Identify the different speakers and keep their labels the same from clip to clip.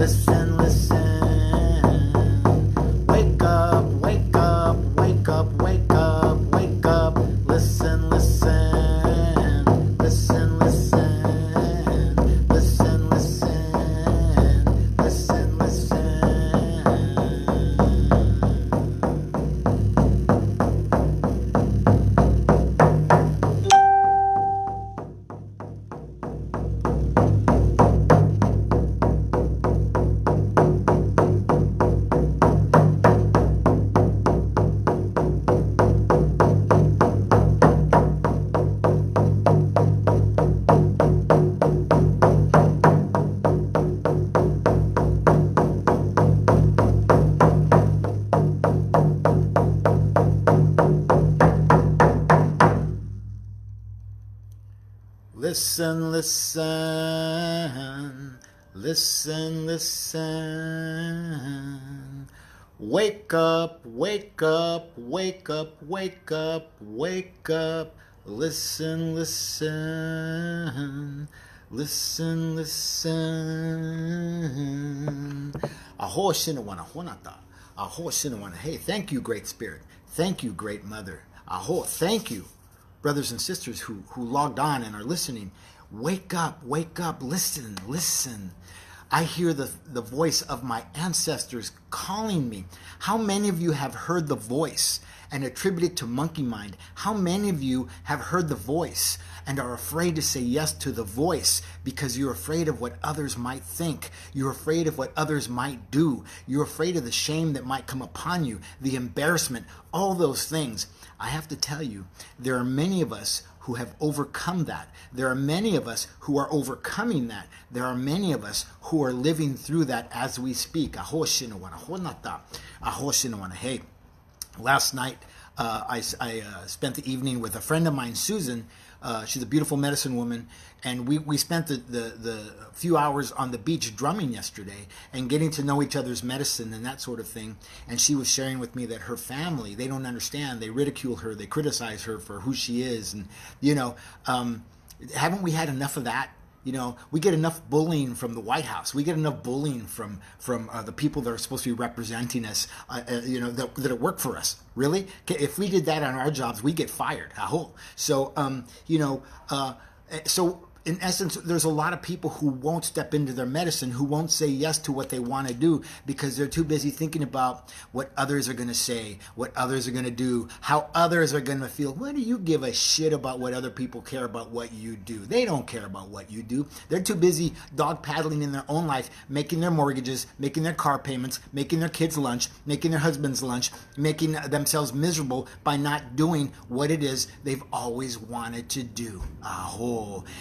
Speaker 1: listen, listen. Wake up, wake up, wake up, wake up, wake up. Listen, listen. Listen, listen. Listen, listen. Listen, listen. Listen, listen, listen, listen. Wake up, wake up, wake up, wake up, wake up. Listen, listen, listen, listen. Aho shinawana honata. Aho shinawana. Hey, thank you, Great Spirit. Thank you, Great Mother. Aho, thank you, brothers and sisters who logged on and are listening. Wake up, listen, listen. I hear the voice of my ancestors calling me. How many of you have heard the voice and attribute it to monkey mind? How many of you have heard the voice and are afraid to say yes to the voice because you're afraid of what others might think? You're afraid of what others might do. You're afraid of the shame that might come upon you, the embarrassment, all those things. I have to tell you, there are many of us who have overcome that. There are many of us who are overcoming that. There are many of us who are living through that as we speak. Hey, last night I spent the evening with a friend of mine, Susan. She's a beautiful medicine woman, and we spent the few hours on the beach drumming yesterday and getting to know each other's medicine and that sort of thing. And she was sharing with me that her family, they don't understand. They ridicule her. They criticize her for who she is. And, haven't we had enough of that? We get enough bullying from the White House. We get enough bullying from the people that are supposed to be representing us, that work for us. Really? If we did that on our jobs, we get fired. So, in essence, there's a lot of people who won't step into their medicine, who won't say yes to what they want to do because they're too busy thinking about what others are going to say, what others are going to do, how others are going to feel. What do you give a shit about what other people care about what you do? They don't care about what you do. They're too busy dog paddling in their own life, making their mortgages, making their car payments, making their kids' lunch, making their husband's lunch, making themselves miserable by not doing what it is they've always wanted to do.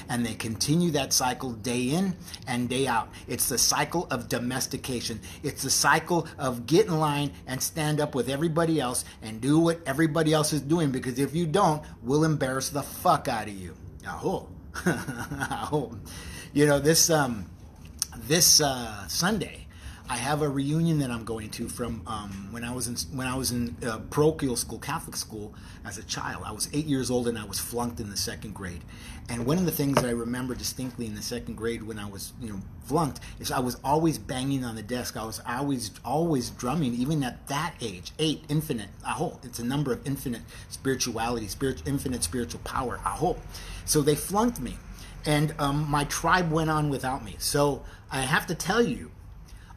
Speaker 1: And they continue that cycle day in and day out. It's the cycle of domestication. It's the cycle of get in line and stand up with everybody else and do what everybody else is doing, because if you don't, we'll embarrass the fuck out of you. This Sunday I have a reunion that I'm going to from when I was in parochial school, Catholic school, as a child. I was 8 years old and I was flunked in the second grade. And one of the things that I remember distinctly in the second grade when I was flunked is I was always banging on the desk. I was always drumming, even at that age. 8, infinite. It's a number of infinite spirituality, infinite spiritual power. So they flunked me, and my tribe went on without me. So I have to tell you,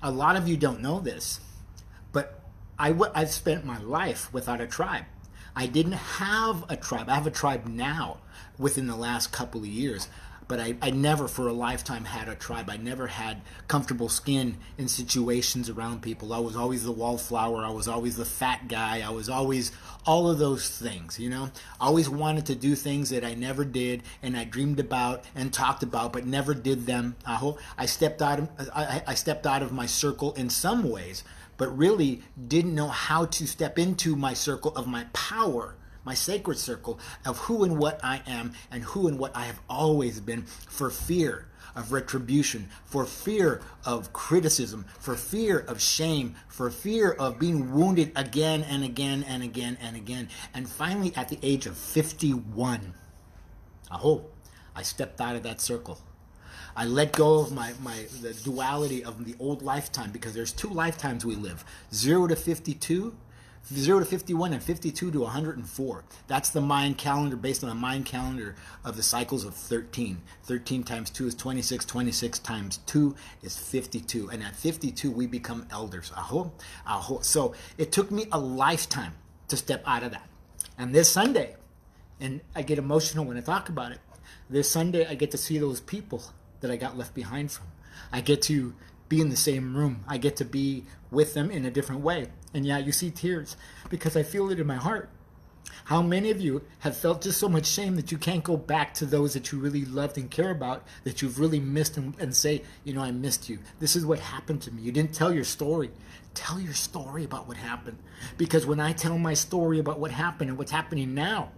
Speaker 1: a lot of you don't know this, but I've spent my life without a tribe. I didn't have a tribe. I have a tribe now within the last couple of years, but I never for a lifetime had a tribe. I never had comfortable skin in situations around people. I was always the wallflower. I was always the fat guy. I was always all of those things, I always wanted to do things that I never did, and I dreamed about and talked about, but never did them. I stepped out of my circle in some ways, but really didn't know how to step into my circle of my power, my sacred circle of who and what I am and who and what I have always been, for fear of retribution, for fear of criticism, for fear of shame, for fear of being wounded again and again and again and again. And finally, at the age of 51, I stepped out of that circle. I let go of the duality of the old lifetime, because there's two lifetimes we live: 0 to 52, 0 to 51, and 52 to 104. That's the Mayan calendar, based on the Mayan calendar of the cycles of 13. 13 times 2 is 26. 26 times 2 is 52. And at 52, we become elders. Aho, aho. So it took me a lifetime to step out of that. And this Sunday, and I get emotional when I talk about it, this Sunday I get to see those people that I got left behind from. I get to be in the same room. I get to be with them in a different way. And yeah, you see tears, because I feel it in my heart. How many of you have felt just so much shame that you can't go back to those that you really loved and care about, that you've really missed, and say, I missed you. This is what happened to me. You didn't tell your story. Tell your story about what happened. Because when I tell my story about what happened and what's happening now,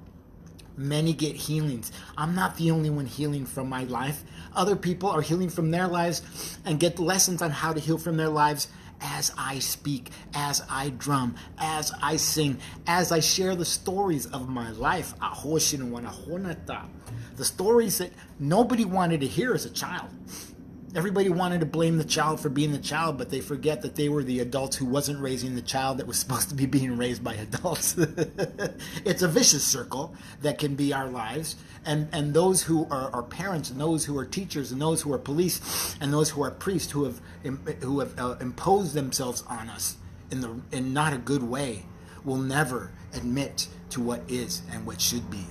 Speaker 1: many get healings. I'm not the only one healing from my life. Other people are healing from their lives and get lessons on how to heal from their lives as I speak, as I drum, as I sing, as I share the stories of my life. The stories that nobody wanted to hear as a child. Everybody wanted to blame the child for being the child, but they forget that they were the adults who wasn't raising the child that was supposed to be being raised by adults. It's a vicious circle that can be our lives. And those who are parents, and those who are teachers, and those who are police, and those who are priests, who have imposed themselves on us in not a good way, will never admit to what is and what should be.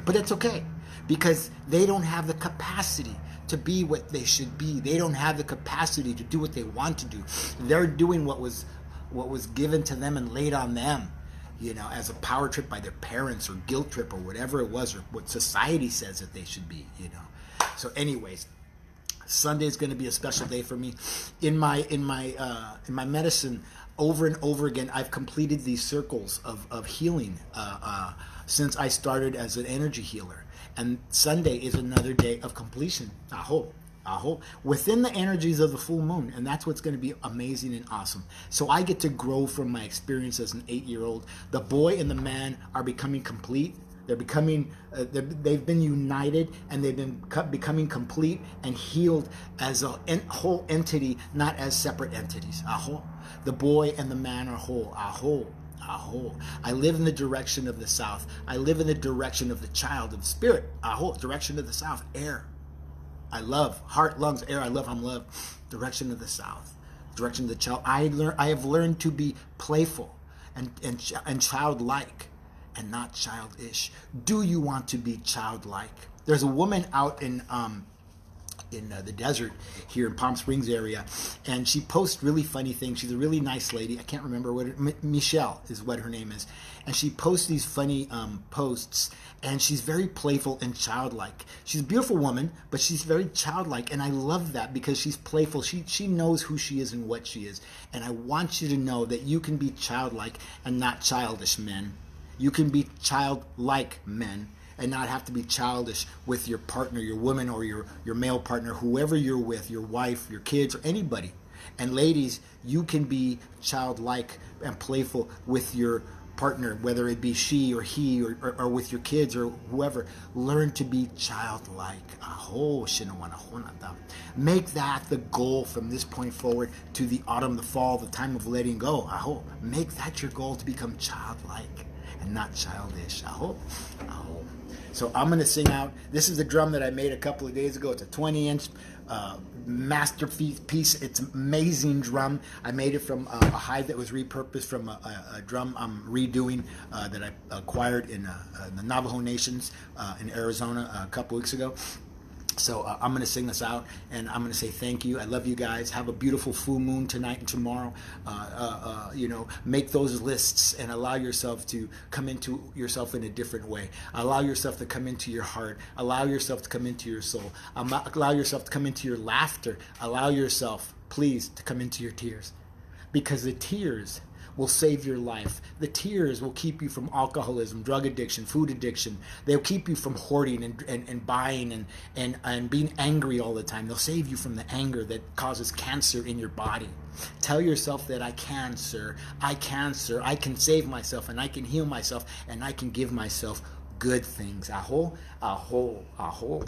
Speaker 1: But it's okay, because they don't have the capacity to be what they should be. They don't have the capacity to do what they want to do. They're doing what was given to them and laid on them, as a power trip by their parents, or guilt trip, or whatever it was, or what society says that they should be. So anyways, Sunday is going to be a special day for me. In my medicine, over and over again, I've completed these circles of healing since I started as an energy healer. And Sunday is another day of completion. Aho, aho. Within the energies of the full moon. And that's what's going to be amazing and awesome. So I get to grow from my experience as an 8-year-old. The boy and the man are becoming complete. They're becoming, they've been united, and they've been becoming complete and healed as a whole entity, not as separate entities. Aho. The boy and the man are whole. Aho. Aho. I live in the direction of the south. I live in the direction of the child of spirit. Aho. Direction of the south. Air. I love. Heart, lungs, air. I love, I'm love. Direction of the south. Direction of the child. I have learned to be playful and childlike, and not childish. Do you want to be childlike? There's a woman out in the desert here in Palm Springs area, and she posts really funny things. She's a really nice lady. I can't remember Michelle is what her name is, and she posts these funny posts, and she's very playful and childlike. She's a beautiful woman, but she's very childlike, and I love that, because she's playful. She knows who she is and what she is, and I want you to know that you can be childlike and not childish, men. You can be childlike, men, and not have to be childish with your partner, your woman, or your male partner, whoever you're with, your wife, your kids, or anybody. And ladies, you can be childlike and playful with your partner, whether it be she or he, or with your kids or whoever. Learn to be childlike. Make that the goal from this point forward to the autumn, the fall, the time of letting go. Make that your goal, to become childlike and not childish. So I'm going to sing out. This is the drum that I made a couple of days ago. It's a 20-inch masterpiece. It's an amazing drum. I made it from a hide that was repurposed from a drum I'm redoing that I acquired in the Navajo Nations in Arizona a couple weeks ago. So I'm going to sing this out, and I'm going to say thank you. I love you guys. Have a beautiful full moon tonight and tomorrow. Make those lists and allow yourself to come into yourself in a different way. Allow yourself to come into your heart. Allow yourself to come into your soul. Allow yourself to come into your laughter. Allow yourself, please, to come into your tears. Because the tears will save your life. The tears will keep you from alcoholism, drug addiction, food addiction. They'll keep you from hoarding and buying and being angry all the time. They'll save you from the anger that causes cancer in your body. Tell yourself that I can, sir. I can, sir. I can save myself, and I can heal myself, and I can give myself good things. Aho, aho, aho.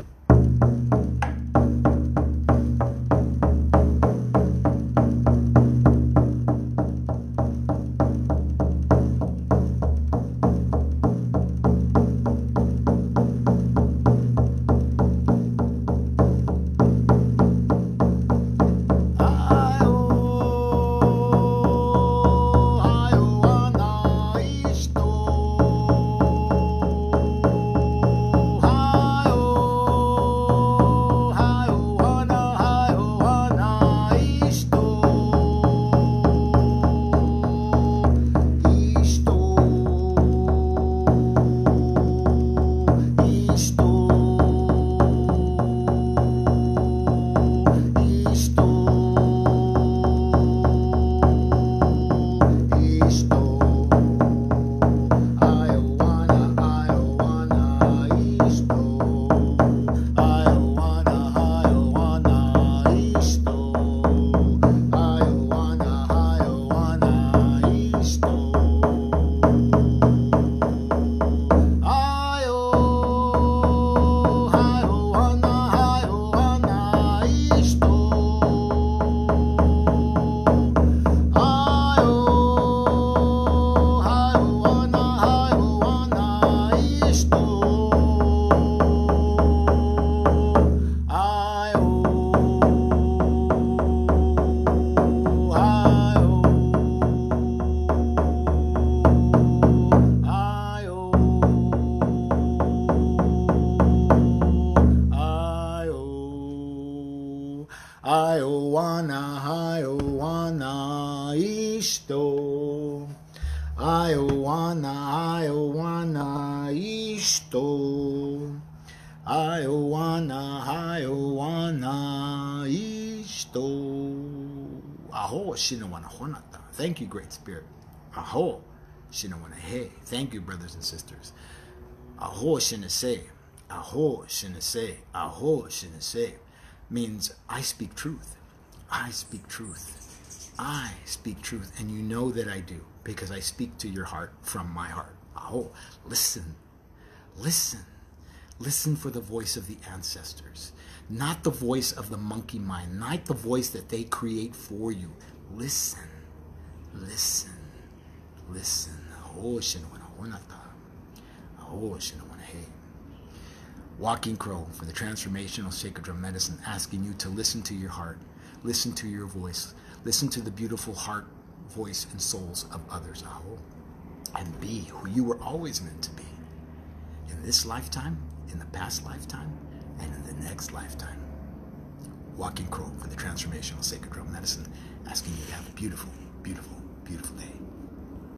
Speaker 1: Iowana isto. Iowana isto. Iowana isto. Aho shinawana honata. Thank you, Great Spirit. Aho shinawana he. Thank you, brothers and sisters. Aho shinase. Aho shinase. Aho shinase means I speak truth. I speak truth. I speak truth, and you know that I do, because I speak to your heart from my heart. Aho, listen, listen, listen for the voice of the ancestors, not the voice of the monkey mind, not the voice that they create for you. Listen, listen, listen. Aho shinawana honata. Aho shinawana he. Walking Crow for the Transformational Sacred Drum Medicine, asking you to listen to your heart, listen to your voice, listen to the beautiful heart, voice, and souls of others, Aho, and be who you were always meant to be in this lifetime, in the past lifetime, and in the next lifetime. Walking Crow for the Transformational Sacred Drum Medicine, asking you to have a beautiful, beautiful